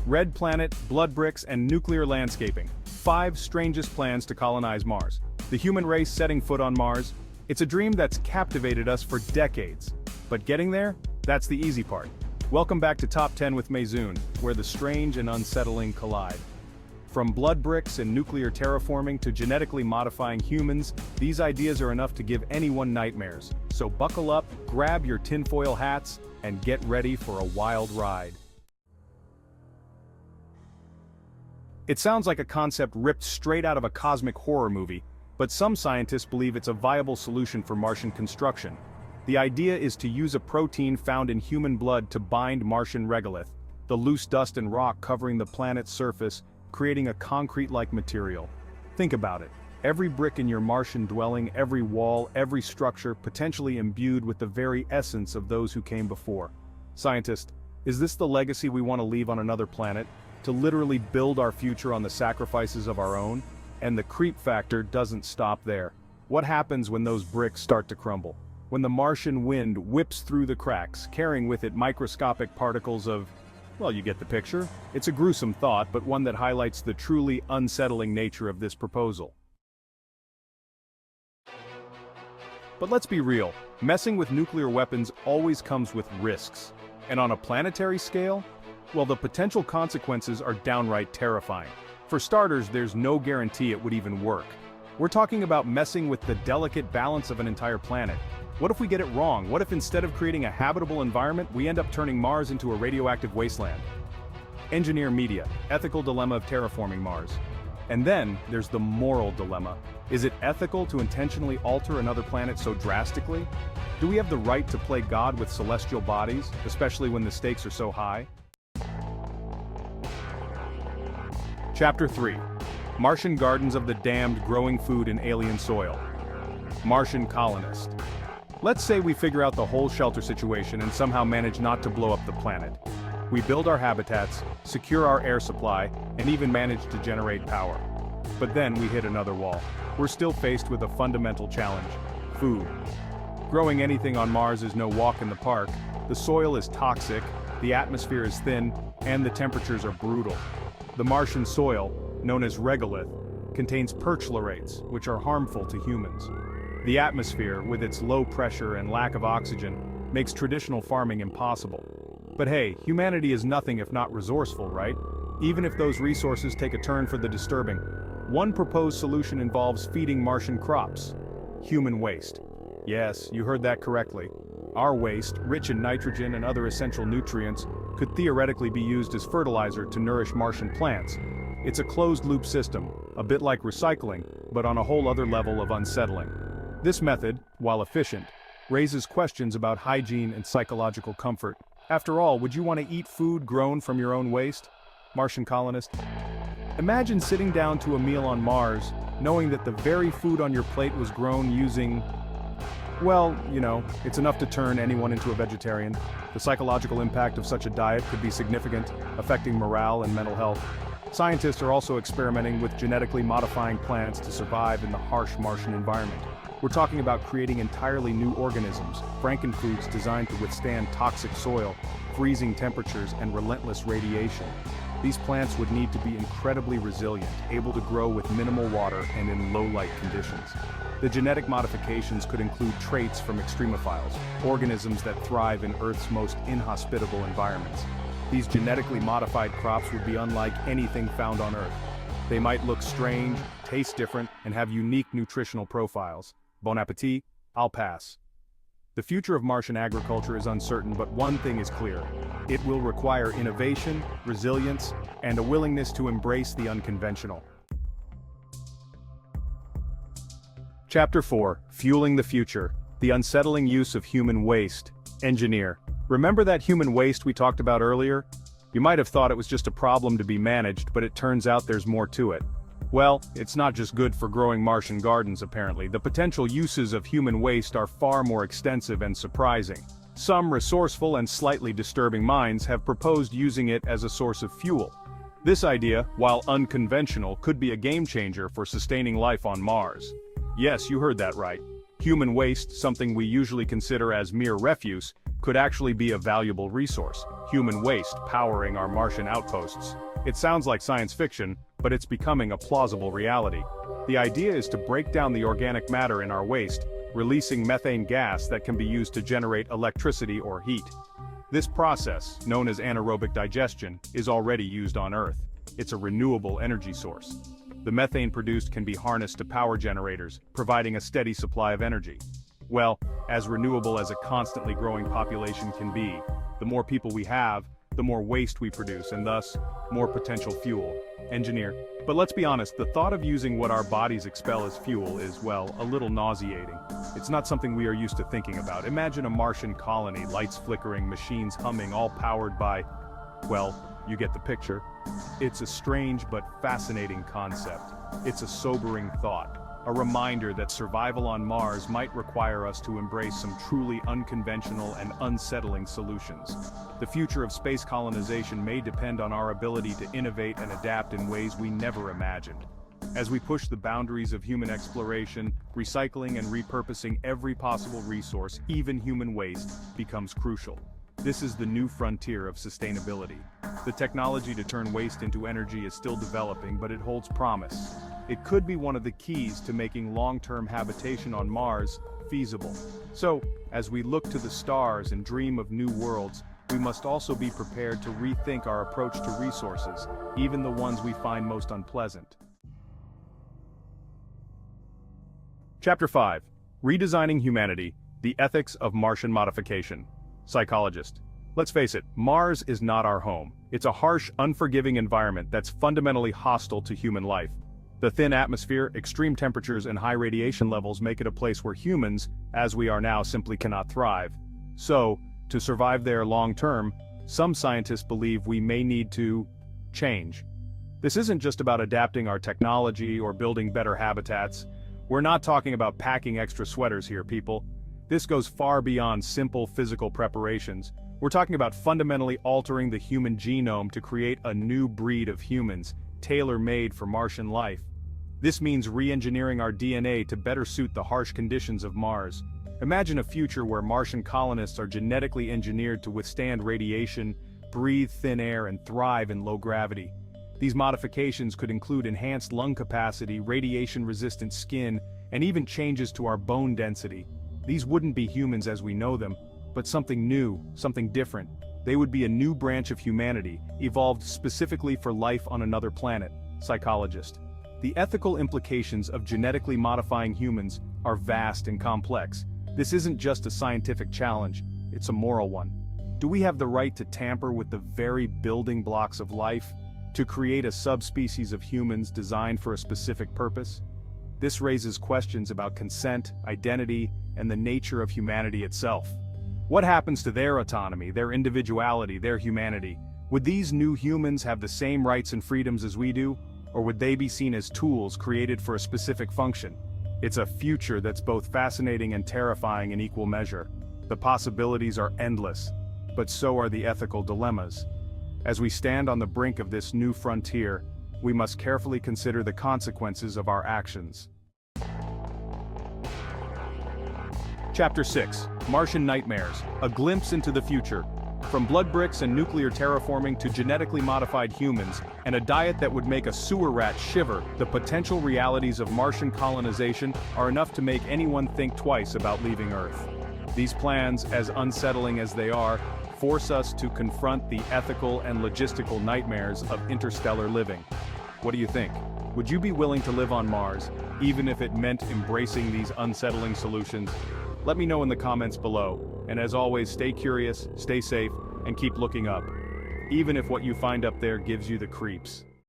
Red planet, blood bricks, and nuclear landscaping. 5 strangest plans to colonize Mars. The human race setting foot on Mars. It's a dream that's captivated us for decades. But getting there? That's the easy part. Welcome back to Top 10 with Mayzoon, where the strange and unsettling collide. From blood bricks and nuclear terraforming to genetically modifying humans, these ideas are enough to give anyone nightmares. So buckle up, grab your tinfoil hats, and get ready for a wild ride. It sounds like a concept ripped straight out of a cosmic horror movie, but some scientists believe it's a viable solution for Martian construction. The idea is to use a protein found in human blood to bind Martian regolith, the loose dust and rock covering the planet's surface, creating a concrete-like material. Think about it. Every brick in your Martian dwelling, every wall, every structure potentially imbued with the very essence of those who came before. Scientist, is this the legacy we want to leave on another planet? To literally build our future on the sacrifices of our own? And the creep factor doesn't stop there. What happens when those bricks start to crumble? When the Martian wind whips through the cracks, carrying with it microscopic particles of, well, you get the picture. It's a gruesome thought, but one that highlights the truly unsettling nature of this proposal. But let's be real, messing with nuclear weapons always comes with risks. And on a planetary scale? Well, the potential consequences are downright terrifying. For starters, there's no guarantee it would even work. We're talking about messing with the delicate balance of an entire planet. What if we get it wrong? What if instead of creating a habitable environment, we end up turning Mars into a radioactive wasteland? Engineer media, ethical dilemma of terraforming Mars. And then, there's the moral dilemma. Is it ethical to intentionally alter another planet so drastically? Do we have the right to play God with celestial bodies, especially when the stakes are so high? Chapter 3. Martian Gardens of the Damned growing food in alien soil. Martian colonist. Let's say we figure out the whole shelter situation and somehow manage not to blow up the planet. We build our habitats, secure our air supply, and even manage to generate power. But then we hit another wall. We're still faced with a fundamental challenge: food. Growing anything on Mars is no walk in the park. The soil is toxic, the atmosphere is thin, and the temperatures are brutal. The Martian soil, known as regolith, contains perchlorates, which are harmful to humans. The atmosphere, with its low pressure and lack of oxygen, makes traditional farming impossible. But hey, humanity is nothing if not resourceful, right? Even if those resources take a turn for the disturbing. One proposed solution involves feeding Martian crops. Human waste. Yes, you heard that correctly. Our waste, rich in nitrogen and other essential nutrients, could theoretically be used as fertilizer to nourish Martian plants. It's a closed-loop system, a bit like recycling, but on a whole other level of unsettling. This method, while efficient, raises questions about hygiene and psychological comfort. After all, would you want to eat food grown from your own waste? Martian colonist. Imagine sitting down to a meal on Mars, knowing that the very food on your plate was grown using, well, it's enough to turn anyone into a vegetarian. The psychological impact of such a diet could be significant, affecting morale and mental health. Scientists are also experimenting with genetically modifying plants to survive in the harsh Martian environment. We're talking about creating entirely new organisms, frankenfoods designed to withstand toxic soil, freezing temperatures, and relentless radiation. These plants would need to be incredibly resilient, able to grow with minimal water and in low-light conditions. The genetic modifications could include traits from extremophiles, organisms that thrive in Earth's most inhospitable environments. These genetically modified crops would be unlike anything found on Earth. They might look strange, taste different, and have unique nutritional profiles. Bon appetit, I'll pass. The future of Martian agriculture is uncertain, but one thing is clear. It will require innovation, resilience, and a willingness to embrace the unconventional. Chapter 4. Fueling the Future. The Unsettling Use of Human Waste. Engineer. Remember that human waste we talked about earlier? You might have thought it was just a problem to be managed, but it turns out there's more to it. Well, it's not just good for growing Martian gardens apparently. The potential uses of human waste are far more extensive and surprising. Some resourceful and slightly disturbing minds have proposed using it as a source of fuel. This idea, while unconventional, could be a game changer for sustaining life on Mars. Yes, you heard that right. Human waste, something we usually consider as mere refuse, could actually be a valuable resource, human waste powering our Martian outposts. It sounds like science fiction, but it's becoming a plausible reality. The idea is to break down the organic matter in our waste, releasing methane gas that can be used to generate electricity or heat. This process, known as anaerobic digestion, is already used on Earth. It's a renewable energy source. The methane produced can be harnessed to power generators, providing a steady supply of energy. Well, as renewable as a constantly growing population can be, the more people we have, the more waste we produce and thus, more potential fuel. Engineer. But let's be honest, the thought of using what our bodies expel as fuel is, well, a little nauseating. It's not something we are used to thinking about. Imagine a Martian colony, lights flickering, machines humming, all powered by, well, you get the picture. It's a strange but fascinating concept. It's a sobering thought. A reminder that survival on Mars might require us to embrace some truly unconventional and unsettling solutions. The future of space colonization may depend on our ability to innovate and adapt in ways we never imagined. As we push the boundaries of human exploration, recycling and repurposing every possible resource, even human waste, becomes crucial. This is the new frontier of sustainability. The technology to turn waste into energy is still developing, but it holds promise. It could be one of the keys to making long-term habitation on Mars feasible. So, as we look to the stars and dream of new worlds, we must also be prepared to rethink our approach to resources, even the ones we find most unpleasant. Chapter 5. Redesigning Humanity, the Ethics of Martian Modification. Psychologist. Let's face it, Mars is not our home. It's a harsh, unforgiving environment that's fundamentally hostile to human life. The thin atmosphere, extreme temperatures, and high radiation levels make it a place where humans, as we are now, simply cannot thrive. So, to survive there long-term, some scientists believe we may need to change. This isn't just about adapting our technology or building better habitats. We're not talking about packing extra sweaters here, people. This goes far beyond simple physical preparations. We're talking about fundamentally altering the human genome to create a new breed of humans, tailor-made for Martian life. This means re-engineering our DNA to better suit the harsh conditions of Mars. Imagine a future where Martian colonists are genetically engineered to withstand radiation, breathe thin air, and thrive in low gravity. These modifications could include enhanced lung capacity, radiation-resistant skin, and even changes to our bone density. These wouldn't be humans as we know them, but something new, something different. They would be a new branch of humanity, evolved specifically for life on another planet. Psychologist. The ethical implications of genetically modifying humans are vast and complex. This isn't just a scientific challenge, it's a moral one. Do we have the right to tamper with the very building blocks of life, to create a subspecies of humans designed for a specific purpose? This raises questions about consent, identity, and the nature of humanity itself. What happens to their autonomy, their individuality, their humanity? Would these new humans have the same rights and freedoms as we do? Or would they be seen as tools created for a specific function? It's a future that's both fascinating and terrifying in equal measure. The possibilities are endless, but so are the ethical dilemmas. As we stand on the brink of this new frontier, we must carefully consider the consequences of our actions. Chapter 6. Martian Nightmares, a glimpse into the future. From blood bricks and nuclear terraforming to genetically modified humans, and a diet that would make a sewer rat shiver, the potential realities of Martian colonization are enough to make anyone think twice about leaving Earth. These plans, as unsettling as they are, force us to confront the ethical and logistical nightmares of interstellar living. What do you think? Would you be willing to live on Mars, even if it meant embracing these unsettling solutions? Let me know in the comments below, and as always, stay curious, stay safe, and keep looking up, even if what you find up there gives you the creeps.